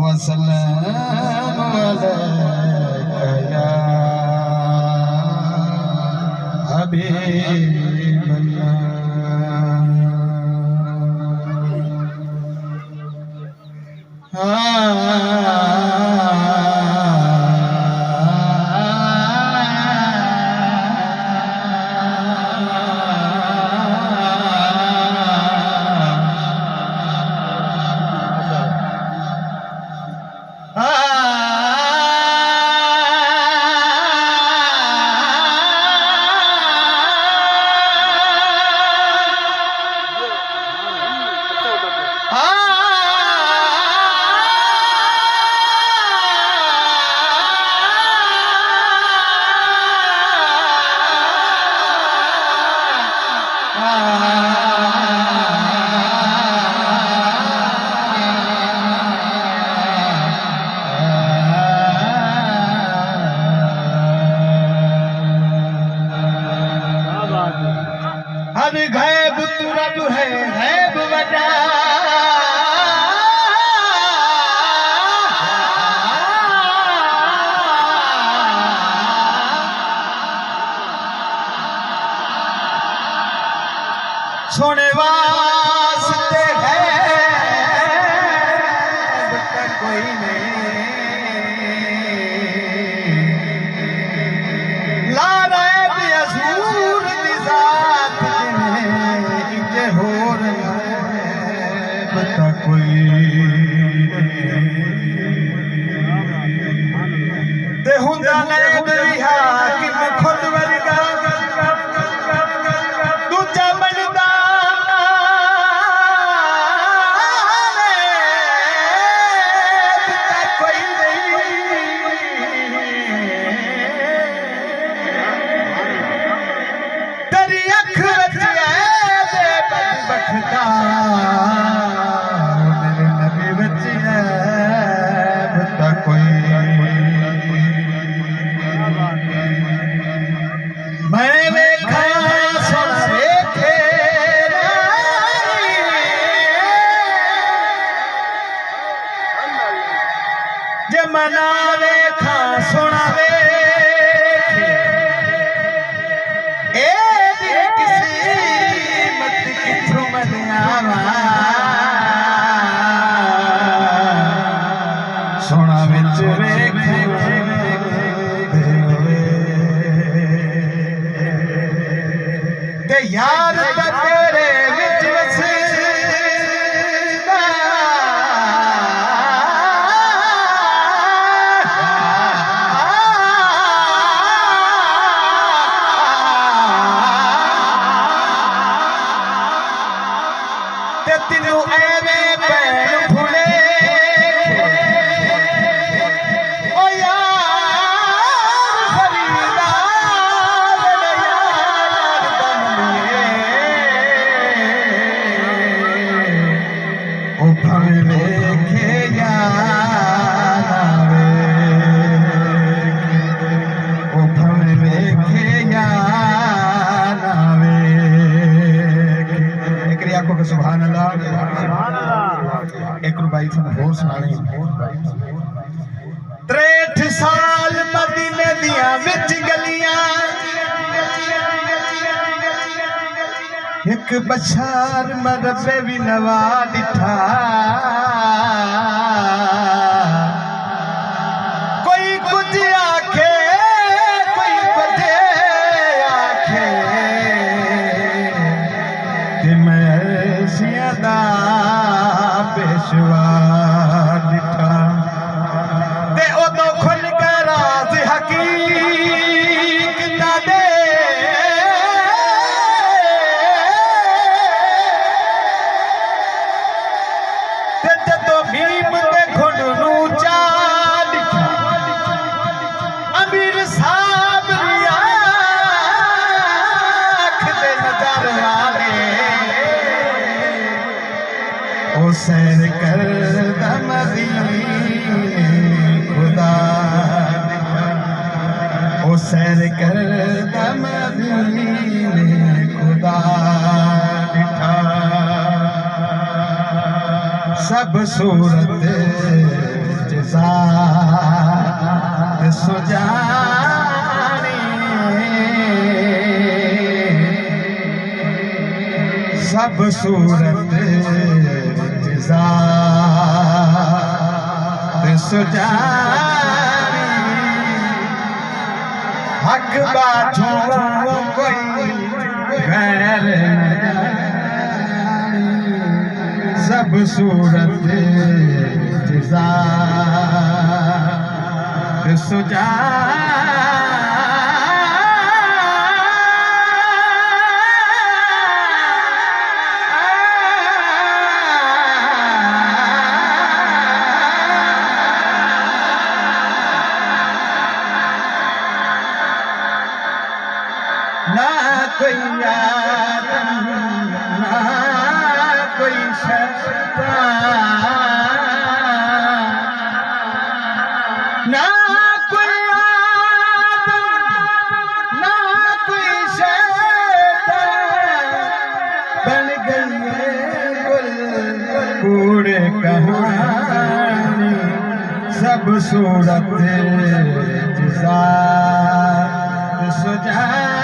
वसल्लम अलैका या हबीबल्लाह। अब गैब तू रब है गैब बता सोने वास्ते है कोई नहीं ला रहे भी असूर दी जात जिन्हें हो रहा बता कोई ते हुंदा नहीं दरिया कि खुद वर्गा दूजा बनदा मेरे नबी बच्ची है बता कोई मैं वेखा सोना वेखे जे मना वेखा सोना वेखे ए सोना विच वेखे ते यार तेरे विच वसदा ते तिनू एवे पैर फुले सुभान अल्लाह एक रुबाई थोड़ा होर सुनानी 63 साल मदीने दिया विच गलियां एक बशार मरबे भी नवा दिठा कोई कुछ आखे कोई कुछ आखे ते मैं पेशवा दिठा ते उदो खुल के राज हकीक दे ते जदों भीम दे खुद नू चा दिठा अमीर साहब रिया अख दे नजर वाले ओ सैर कर मदीने खुदा ओ सैर कर मदीने खुदा दिठा सब सूरत ज़ात सुजानी सब सूरत ज़ात सुजानी हक बाझों कोई गैर सब सूरत ज़ात सुजानी ना कोई आदम ना कोई शैतान ना कोई आदम ना कोई शैतान बन गई गुल कूड़े कहानी सब सूरत ज़ात सुजानी